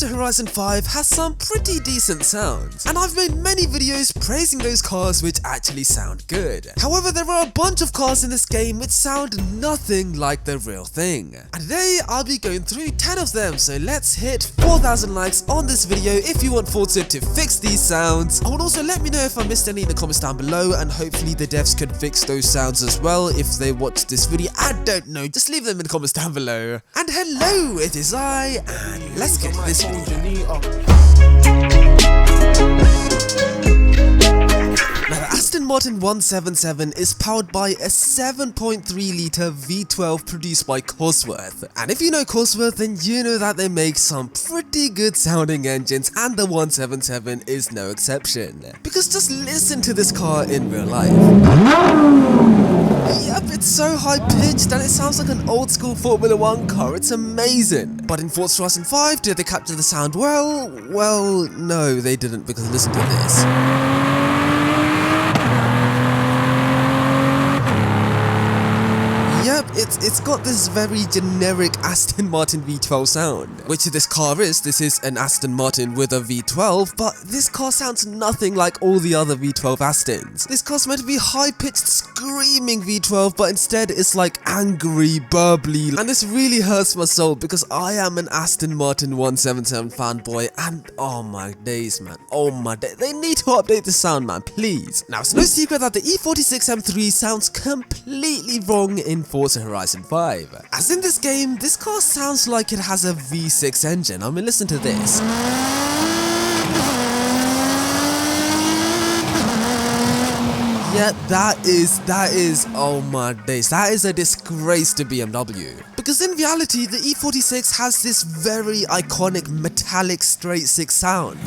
Forza Horizon 5 has some pretty decent sounds, and I've made many videos praising those cars which actually sound good. However, there are a bunch of cars in this game which sound nothing like the real thing. And today I'll be going through 10 of them, so let's hit 4,000 likes on this video if you want Forza to fix these sounds. I would also let me know if I missed any in the comments down below, and hopefully the devs can fix those sounds as well if they watch this video. I don't know, just leave them in the comments down below. And hello, it is I, and let's get to this video. Now, the Aston Martin 177 is powered by a 7.3 litre V12 produced by Cosworth. And if you know Cosworth, then you know that they make some pretty good sounding engines, and the 177 is no exception. Because just listen to this car in real life. Yep, it's so high pitched and it sounds like an old school Formula 1 car, it's amazing. But in Forza Horizon 5, did they capture the sound well? Well, no, they didn't, because listen to this. Yep, it's got this very generic Aston Martin V12 sound, which this car is. This is an Aston Martin with a V12, but this car sounds nothing like all the other V12 Astons. This car's meant to be high-pitched, screaming V12, but instead it's like angry, burbly, and this really hurts my soul because I am an Aston Martin 177 fanboy, and oh my days, man, oh my days, they need to update the sound, man, please. Now, it's no secret that the E46 M3 sounds completely wrong in Forza Horizon 5. As in this game, this car sounds like it has a V6 engine. I mean, listen to this. Yeah, that is, oh my days, that is a disgrace to BMW. Because in reality, the E46 has this very iconic metallic straight six sound.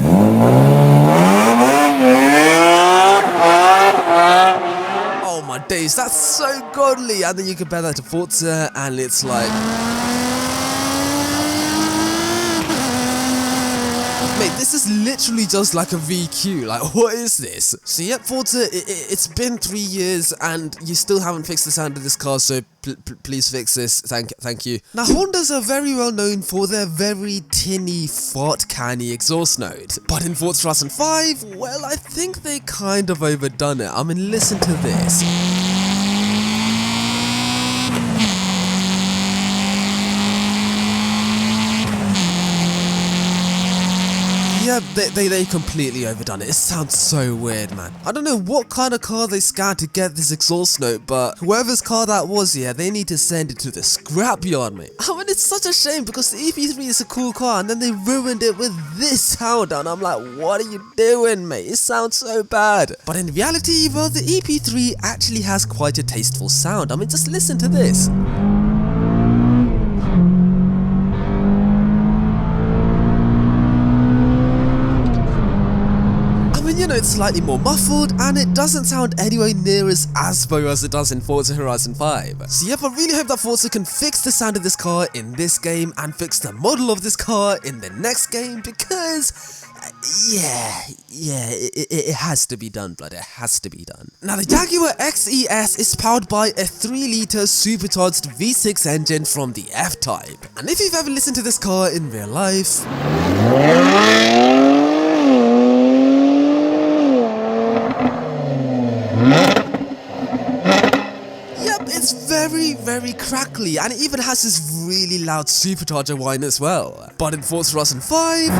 Oh my days, that's so godly, and then you compare that to Forza and it's like... Mate, this is literally just like a VQ, like what is this? So yep, Forza, it's been 3 years and you still haven't fixed the sound of this car, so please fix this, thank you. Now, Hondas are very well known for their very tinny, fart canny exhaust note, but in Forza Horizon 5, well, I think they kind of overdone it. I mean, listen to this. Yeah, they completely overdone it. It sounds so weird, man. I don't know what kind of car they scanned to get this exhaust note, but whoever's car that was, yeah, they need to send it to the scrapyard, mate. I mean, it's such a shame because the EP3 is a cool car and then they ruined it with this sound, and I'm like, what are you doing, mate? It sounds so bad. But in reality, well, the EP3 actually has quite a tasteful sound. I mean, just listen to this. You know, it's slightly more muffled and it doesn't sound anywhere near as Asbo as it does in Forza Horizon 5. So yep, I really hope that Forza can fix the sound of this car in this game and fix the model of this car in the next game, because it has to be done, blood, it has to be done. Now, the Jaguar XE S is powered by a 3-litre supercharged V6 engine from the F-Type. And if you've ever listened to this car in real life... It's very crackly, and it even has this really loud supercharger whine as well. But in Forza Horizon 5...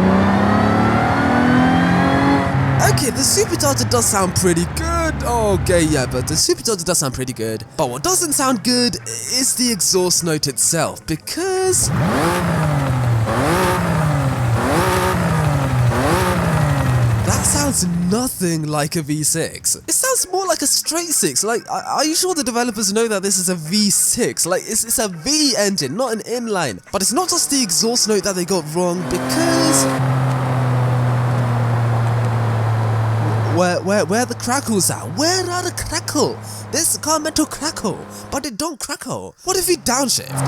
Okay, the supercharger does sound pretty good. Okay, yeah, but the supercharger does sound pretty good. But what doesn't sound good is the exhaust note itself, because... that sounds nothing like a V6. It sounds more like a straight 6. Like, are you sure the developers know that this is a V6? Like, it's a V engine, not an inline. But it's not just the exhaust note that they got wrong, because... Where are the crackles at? Where are the crackle? This car meant to crackle, but it don't crackle. What if we downshift?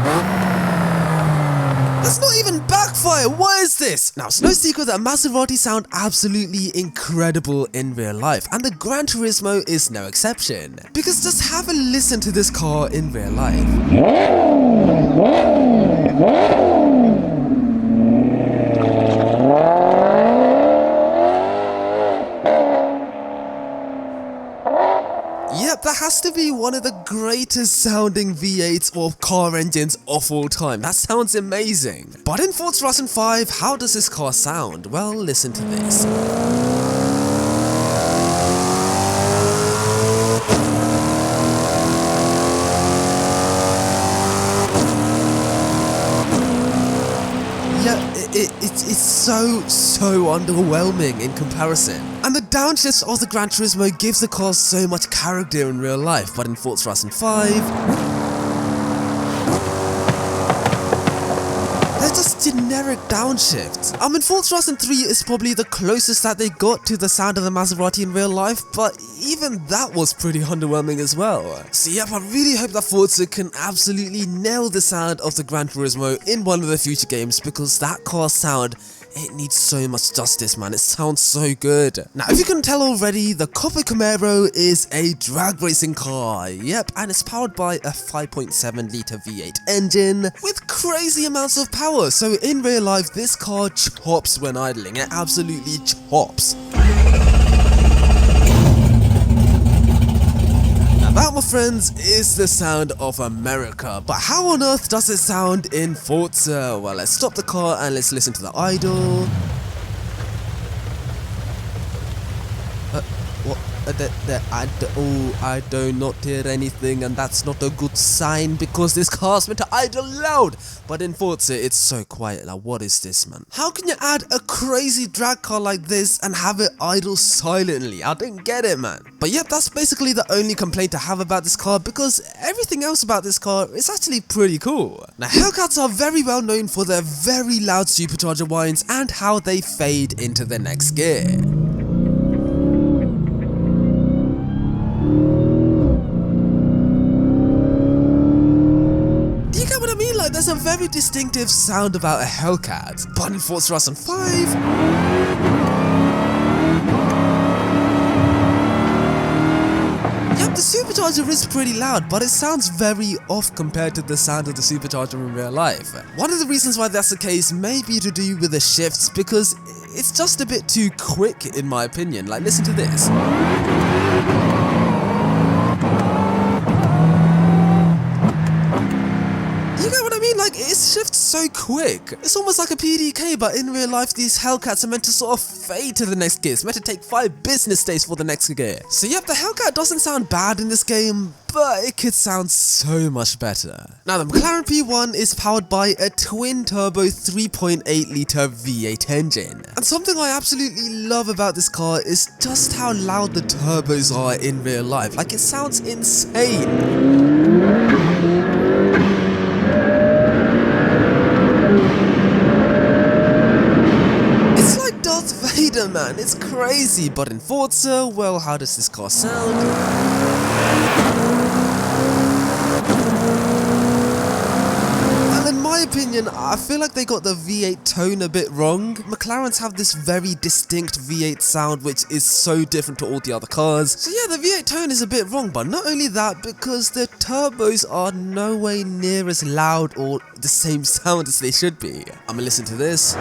That's not even backfire, what is this? Now, it's no secret that Maserati sound absolutely incredible in real life, and the GranTurismo is no exception. Because just have a listen to this car in real life. has to be one of the greatest sounding V8s or car engines of all time. That sounds amazing. But in Forza Horizon 5, how does this car sound? Well, listen to this. It's so underwhelming in comparison. And the downshift of the GranTurismo gives the car so much character in real life, but in Forza Horizon 5, they're just generic downshifts. Forza Horizon 3 is probably the closest that they got to the sound of the Maserati in real life, but even that was pretty underwhelming as well. So yep, I really hope that Forza can absolutely nail the sound of the GranTurismo in one of the future games, because that car sound, it needs so much justice, man. It sounds so good. Now, if you couldn't tell already, the COPO Camaro is a drag racing car. Yep, and it's powered by a 5.7 litre V8 engine with crazy amounts of power. So in real life, this car chops when idling. It absolutely chops. That, my friends, is the sound of America. But how on earth does it sound in Forza? Well, let's stop the car and let's listen to the idle. What? I do not hear anything, and that's not a good sign because this car's meant to idle loud. But in Forza, it's so quiet. Like, what is this, man? How can you add a crazy drag car like this and have it idle silently? I don't get it, man. But yep, that's basically the only complaint I have about this car, because everything else about this car is actually pretty cool. Now, Hellcats are very well known for their very loud supercharger whines and how they fade into the next gear. There's a very distinctive sound about a Hellcat, but in Forza Horizon 5, yep, the supercharger is pretty loud, but it sounds very off compared to the sound of the supercharger in real life. One of the reasons why that's the case may be to do with the shifts, because it's just a bit too quick in my opinion. Like, listen to this. Like, it shifts so quick. It's almost like a PDK, but in real life, these Hellcats are meant to sort of fade to the next gear. It's meant to take 5 business days for the next gear. So yep, the Hellcat doesn't sound bad in this game, but it could sound so much better. Now, the McLaren P1 is powered by a twin-turbo 3.8 litre V8 engine. And something I absolutely love about this car is just how loud the turbos are in real life. Like, it sounds insane. Man, it's crazy. But in Forza, well, how does this car sound? Well, in my opinion, I feel like they got the V8 tone a bit wrong. McLarens have this very distinct V8 sound, which is so different to all the other cars. So yeah, the V8 tone is a bit wrong, but not only that, because the turbos are no way near as loud or the same sound as they should be. I'ma listen to this.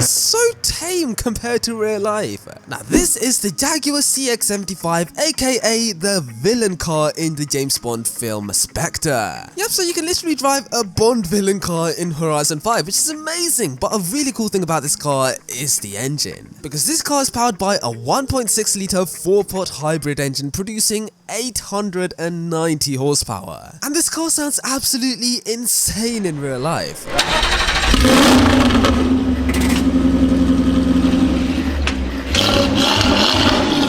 So tame compared to real life. Now, this is the Jaguar C-X75, aka the villain car in the James Bond film Spectre. Yep, so you can literally drive a Bond villain car in Horizon 5, which is amazing. But a really cool thing about this car is the engine, because this car is powered by a 1.6 litre 4-pot hybrid engine producing 890 horsepower. And this car sounds absolutely insane in real life.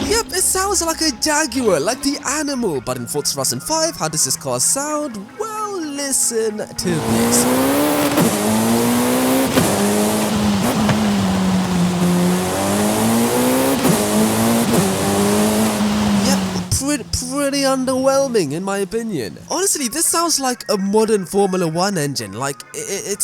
Yep, it sounds like a Jaguar, like the animal. But in Forza Horizon 5, how does this car sound? Well, listen to this. Pretty underwhelming in my opinion. Honestly, this sounds like a modern Formula 1 engine. Like,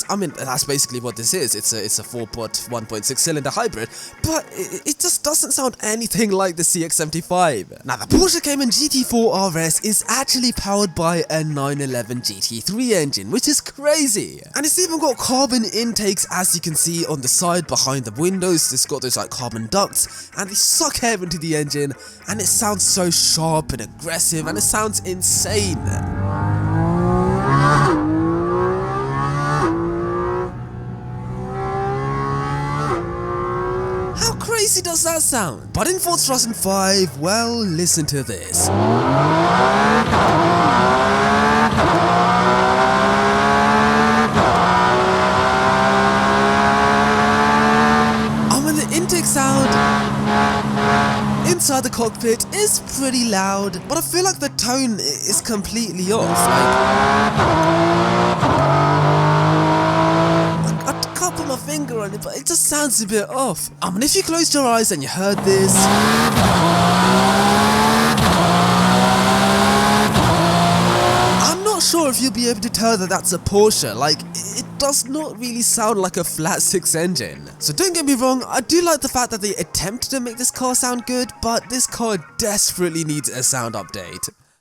I mean, that's basically what this is. It's a 4-pot 1.6 cylinder hybrid, but it just doesn't sound anything like the CX-75. Now, the Porsche Cayman GT4 RS is actually powered by a 911 GT3 engine, which is crazy. And it's even got carbon intakes, as you can see on the side behind the windows. It's got those like carbon ducts, and they suck air into the engine, and it sounds so sharp and aggressive, and it sounds insane. How crazy does that sound? But in Forza Horizon 5, well, listen to this. The intake sound inside the cockpit is pretty loud, but I feel like the tone is completely off. Like, I can't put my finger on it, but it just sounds a bit off. I mean, if you closed your eyes and you heard this, I'm not sure if you'll be able to tell that that's a Porsche. Like, it does not really sound like a flat 6 engine. So don't get me wrong, I do like the fact that they attempted to make this car sound good, but this car desperately needs a sound update.